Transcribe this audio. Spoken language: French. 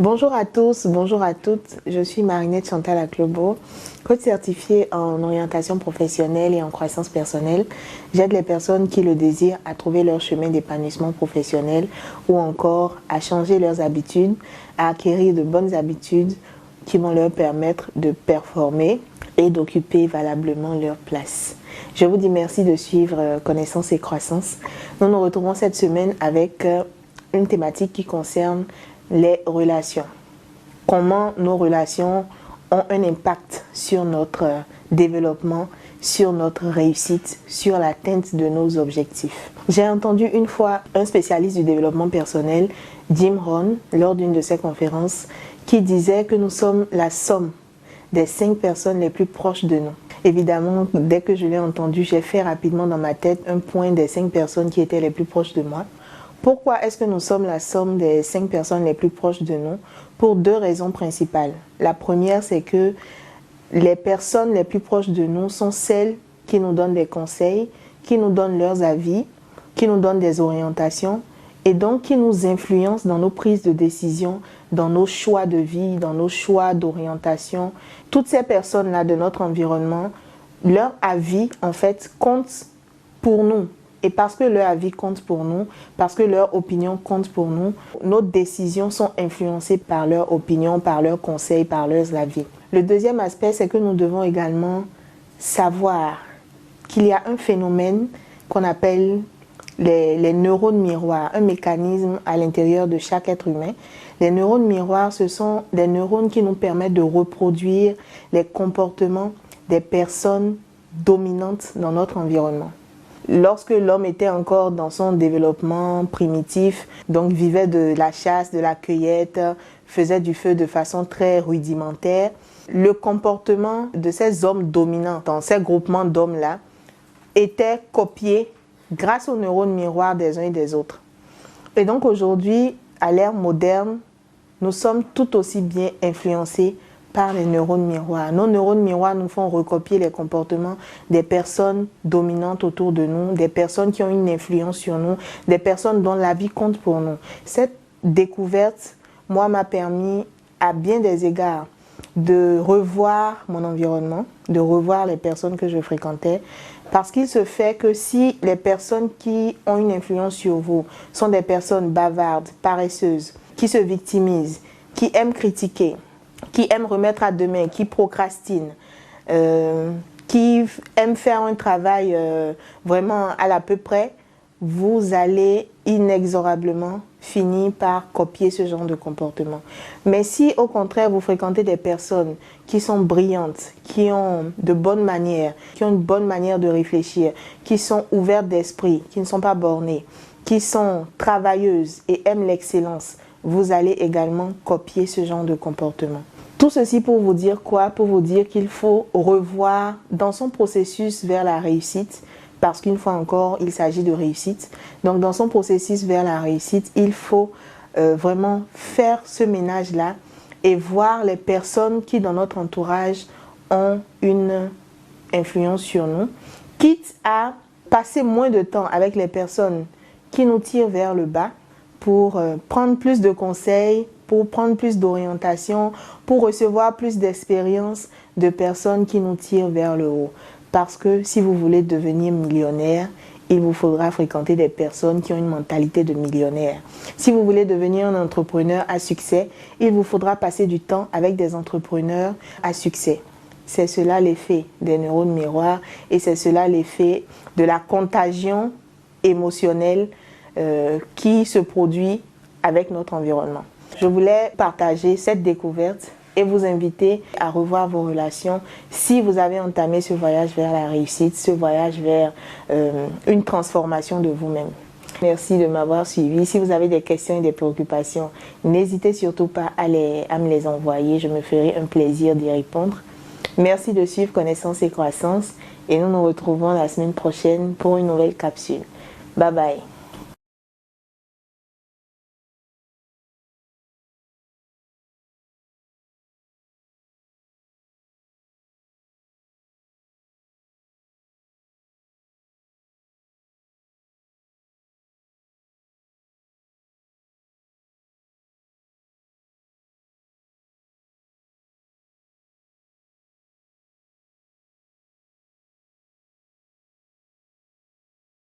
Bonjour à tous, bonjour à toutes. Je suis Marinette Chantal Aklobo, coach certifiée en orientation professionnelle et en croissance personnelle. J'aide les personnes qui le désirent à trouver leur chemin d'épanouissement professionnel ou encore à changer leurs habitudes, à acquérir de bonnes habitudes qui vont leur permettre de performer et d'occuper valablement leur place. Je vous dis merci de suivre Connaissance et Croissance. Nous nous retrouvons cette semaine avec une thématique qui concerne les relations. Comment nos relations ont un impact sur notre développement, sur notre réussite, sur l'atteinte de nos objectifs. J'ai entendu une fois un spécialiste du développement personnel, Jim Rohn, lors d'une de ses conférences, qui disait que nous sommes la somme des 5 personnes les plus proches de nous. Évidemment, dès que je l'ai entendu, j'ai fait rapidement dans ma tête un point des 5 personnes qui étaient les plus proches de moi. Pourquoi est-ce que nous sommes la somme des 5 personnes les plus proches de nous? Pour 2 raisons principales. La première, c'est que les personnes les plus proches de nous sont celles qui nous donnent des conseils, qui nous donnent leurs avis, qui nous donnent des orientations et donc qui nous influencent dans nos prises de décision, dans nos choix de vie, dans nos choix d'orientation. Toutes ces personnes-là de notre environnement, leur avis, en fait, compte pour nous. Et parce que leur avis compte pour nous, parce que leur opinion compte pour nous, nos décisions sont influencées par leur opinion, par leurs conseils, par leurs avis. Le deuxième aspect, c'est que nous devons également savoir qu'il y a un phénomène qu'on appelle les neurones miroirs, un mécanisme à l'intérieur de chaque être humain. Les neurones miroirs, ce sont des neurones qui nous permettent de reproduire les comportements des personnes dominantes dans notre environnement. Lorsque l'homme était encore dans son développement primitif, donc vivait de la chasse, de la cueillette, faisait du feu de façon très rudimentaire, le comportement de ces hommes dominants, dans ces groupements d'hommes-là, était copié grâce aux neurones miroirs des uns et des autres. Et donc aujourd'hui, à l'ère moderne, nous sommes tout aussi bien influencés par les neurones miroirs. Nos neurones miroirs nous font recopier les comportements des personnes dominantes autour de nous, des personnes qui ont une influence sur nous, des personnes dont la vie compte pour nous. Cette découverte, moi, m'a permis à bien des égards de revoir mon environnement, de revoir les personnes que je fréquentais, parce qu'il se fait que si les personnes qui ont une influence sur vous sont des personnes bavardes, paresseuses, qui se victimisent, qui aiment critiquer, qui aiment remettre à demain, qui procrastinent, qui aiment faire un travail vraiment à l'à peu près, vous allez inexorablement finir par copier ce genre de comportement. Mais si au contraire vous fréquentez des personnes qui sont brillantes, qui ont de bonnes manières, qui ont une bonne manière de réfléchir, qui sont ouvertes d'esprit, qui ne sont pas bornées, qui sont travailleuses et aiment l'excellence, vous allez également copier ce genre de comportement. Tout ceci pour vous dire quoi? Pour vous dire qu'il faut revoir dans son processus vers la réussite, parce qu'une fois encore, il s'agit de réussite. Donc dans son processus vers la réussite, il faut vraiment faire ce ménage-là et voir les personnes qui dans notre entourage ont une influence sur nous, quitte à passer moins de temps avec les personnes qui nous tirent vers le bas pour prendre plus de conseils, pour prendre plus d'orientation, pour recevoir plus d'expérience de personnes qui nous tirent vers le haut. Parce que si vous voulez devenir millionnaire, il vous faudra fréquenter des personnes qui ont une mentalité de millionnaire. Si vous voulez devenir un entrepreneur à succès, il vous faudra passer du temps avec des entrepreneurs à succès. C'est cela l'effet des neurones miroirs et c'est cela l'effet de la contagion émotionnelle qui se produit avec notre environnement. Je voulais partager cette découverte et vous inviter à revoir vos relations si vous avez entamé ce voyage vers la réussite, ce voyage vers une transformation de vous-même. Merci de m'avoir suivi. Si vous avez des questions et des préoccupations, n'hésitez surtout pas à me les envoyer. Je me ferai un plaisir d'y répondre. Merci de suivre Connaissance et Croissance et nous nous retrouvons la semaine prochaine pour une nouvelle capsule. Bye bye.